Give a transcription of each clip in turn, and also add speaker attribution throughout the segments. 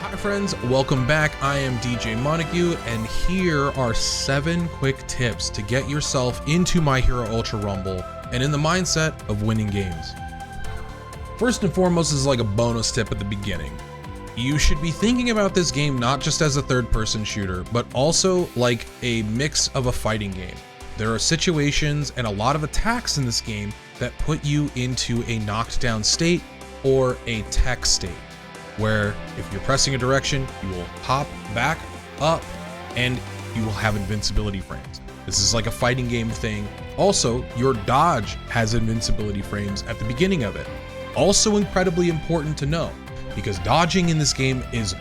Speaker 1: Hi friends, welcome back. I am DJ Montague, and here are 7 quick tips to get yourself into My Hero Ultra Rumble and in the mindset of winning games. First and foremost is like a bonus tip at the beginning. You should be thinking about this game not just as a third-person shooter, but also like a mix of a fighting game. There are situations and a lot of attacks in this game that put you into a knocked down state or a tech state, where if you're pressing a direction, you will hop back up and you will have invincibility frames. This is like a fighting game thing. Also, your dodge has invincibility frames at the beginning of it. Also incredibly important to know, because dodging in this game is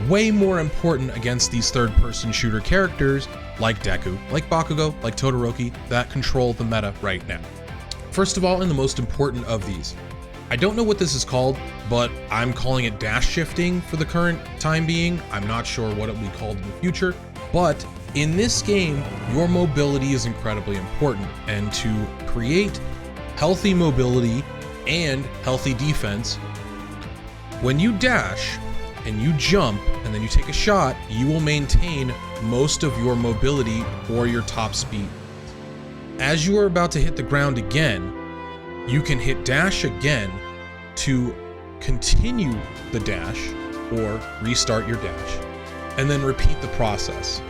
Speaker 1: way more important against these third-person shooter characters like Deku, like Bakugo, like Todoroki, that control the meta right now. First of all, and the most important of these, I don't know what this is called, but I'm calling it dash shifting for the current time being. I'm not sure what it will be called in the future, but in this game, your mobility is incredibly important, and to create healthy mobility and healthy defense, when you dash and you jump and then you take a shot, you will maintain most of your mobility or your top speed. As you are about to hit the ground again, you can hit dash again to continue the dash or restart your dash, and then repeat the process.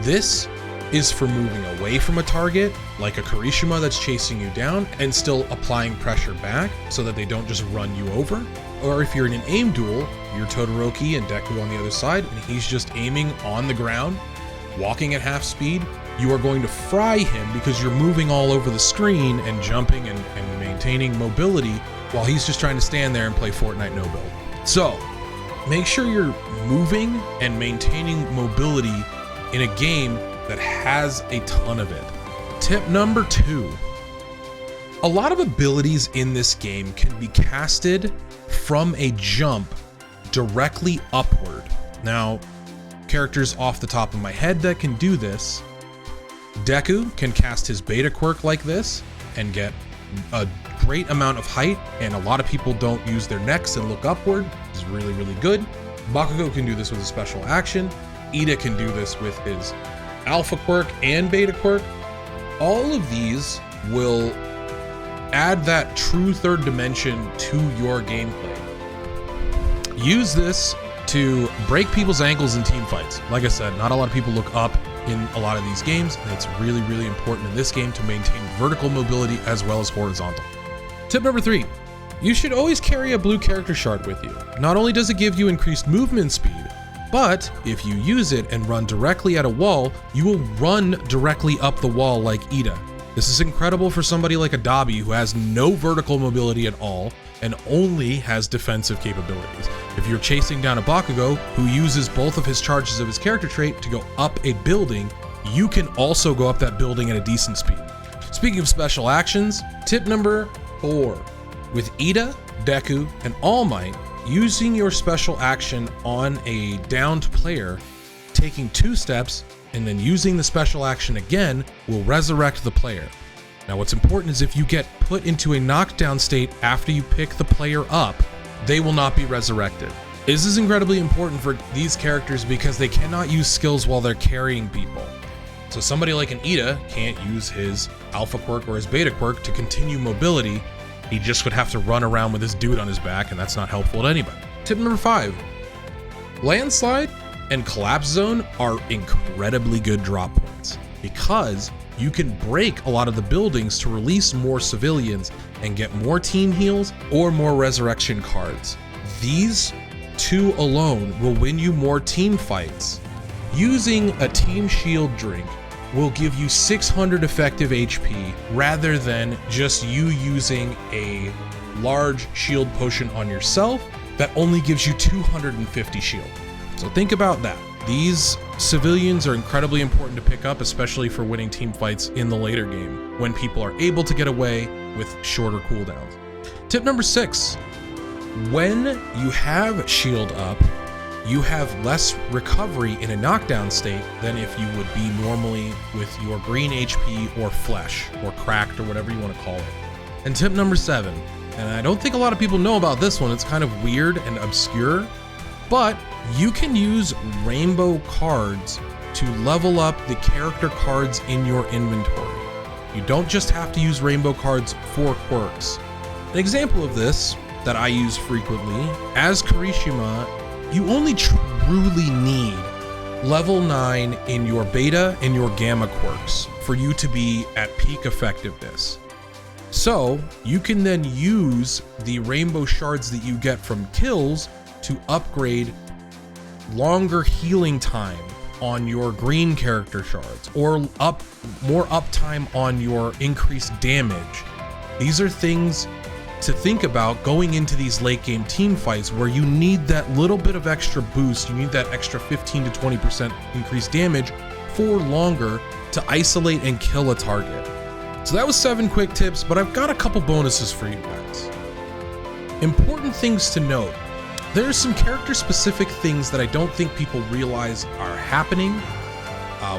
Speaker 1: This is for moving away from a target, like a Kirishima that's chasing you down, and still applying pressure back so that they don't just run you over. Or if you're in an aim duel, you're Todoroki and Deku on the other side, and he's just aiming on the ground, walking at half speed, you are going to fry him because you're moving all over the screen and jumping and maintaining mobility while he's just trying to stand there and play Fortnite no build. So make sure you're moving and maintaining mobility in a game that has a ton of it. Tip number 2. A lot of abilities in this game can be casted from a jump directly upward. Now, characters off the top of my head that can do this: Deku can cast his beta quirk like this and get a great amount of height, and a lot of people don't use their necks and look upward. It's really, really good. Bakugo can do this with a special action. Ida can do this with his alpha quirk and beta quirk. All of these will add that true third dimension to your gameplay. Use this to break people's ankles in team fights. Like I said, not a lot of people look up in a lot of these games, and it's really, really important in this game to maintain vertical mobility as well as horizontal. Tip number 3, you should always carry a blue character shard with you. Not only does it give you increased movement speed, but if you use it and run directly at a wall, you will run directly up the wall like Ida. This is incredible for somebody like a Dabi who has no vertical mobility at all and only has defensive capabilities. If you're chasing down a Bakugo who uses both of his charges of his character trait to go up a building, you can also go up that building at a decent speed. Speaking of special actions, tip number 4. With Ida, Deku, and All Might, using your special action on a downed player, taking 2 steps, and then using the special action again will resurrect the player. Now what's important is if you get put into a knockdown state after you pick the player up, they will not be resurrected. This is incredibly important for these characters because they cannot use skills while they're carrying people. So somebody like an Ida can't use his alpha quirk or his beta quirk to continue mobility. He just would have to run around with this dude on his back, and that's not helpful to anybody. Tip number 5, landslide and collapse zone are incredibly good drop points because you can break a lot of the buildings to release more civilians and get more team heals or more resurrection cards. These 2 alone will win you more team fights. Using a team shield drink will give you 600 effective HP rather than just you using a large shield potion on yourself that only gives you 250 shield. So think about that. These civilians are incredibly important to pick up, especially for winning team fights in the later game when people are able to get away with shorter cooldowns. Tip number 6, when you have shield up, you have less recovery in a knockdown state than if you would be normally with your green HP or flesh or cracked or whatever you want to call it. And tip number 7, and I don't think a lot of people know about this one, it's kind of weird and obscure, but You can use rainbow cards to level up the character cards in your inventory. You don't just have to use rainbow cards for quirks. An example of this that I use frequently, as Kirishima, you only truly need level 9 in your beta and your gamma quirks for you to be at peak effectiveness. So you can then use the rainbow shards that you get from kills to upgrade longer healing time on your green character shards, or more uptime on your increased damage. These are things to think about going into these late game team fights where you need that little bit of extra boost. You need that extra 15 to 20% increased damage for longer to isolate and kill a target. So that was 7 quick tips, but I've got a couple bonuses for you guys. Important things to note. There are some character specific things that I don't think people realize are happening.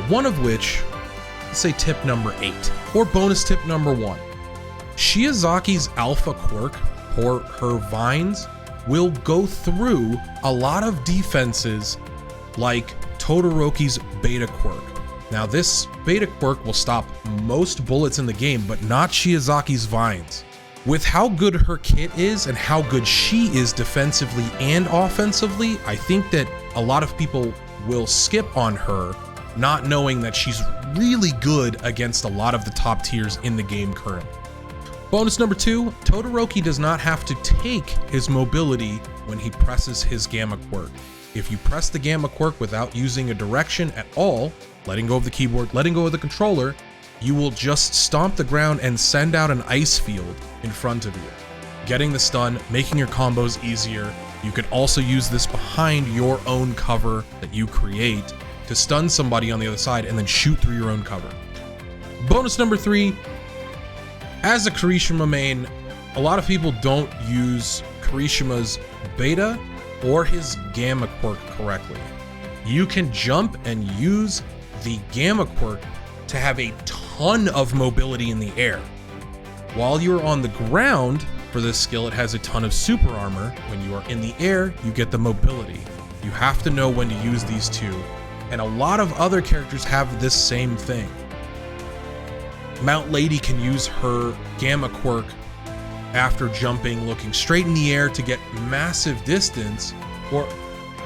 Speaker 1: One of which, let's say tip number 8, or bonus tip number 1. Shiozaki's alpha quirk, or her vines, will go through a lot of defenses like Todoroki's beta quirk. Now this beta quirk will stop most bullets in the game, but not Shiozaki's vines. With how good her kit is and how good she is defensively and offensively, I think that a lot of people will skip on her, not knowing that she's really good against a lot of the top tiers in the game currently. Bonus number 2, Todoroki does not have to take his mobility when he presses his gamma quirk. If you press the gamma quirk without using a direction at all, letting go of the keyboard, letting go of the controller, you will just stomp the ground and send out an ice field in front of you, getting the stun, making your combos easier. You can also use this behind your own cover that you create to stun somebody on the other side and then shoot through your own cover. Bonus number 3, as a Kirishima main, a lot of people don't use Kirishima's beta or his gamma quirk correctly. You can jump and use the gamma quirk to have a ton of mobility in the air. While you're on the ground, for this skill, it has a ton of super armor. When you are in the air, you get the mobility. You have to know when to use these two, and a lot of other characters have this same thing. Mount Lady can use her gamma quirk after jumping, looking straight in the air to get massive distance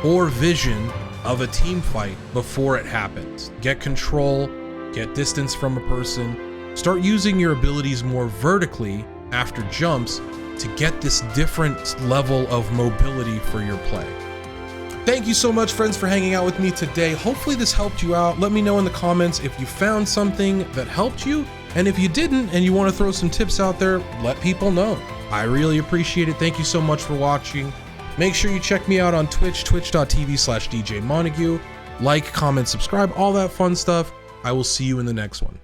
Speaker 1: or vision of a team fight before it happens. Get control, get distance from a person, start using your abilities more vertically after jumps to get this different level of mobility for your play. Thank you so much, friends, for hanging out with me today. Hopefully this helped you out. Let me know in the comments if you found something that helped you, and if you didn't and you want to throw some tips out there, let people know. I really appreciate it. Thank you so much for watching. Make sure you check me out on Twitch, twitch.tv/DJ Montague. Like, comment, subscribe, all that fun stuff. I will see you in the next one.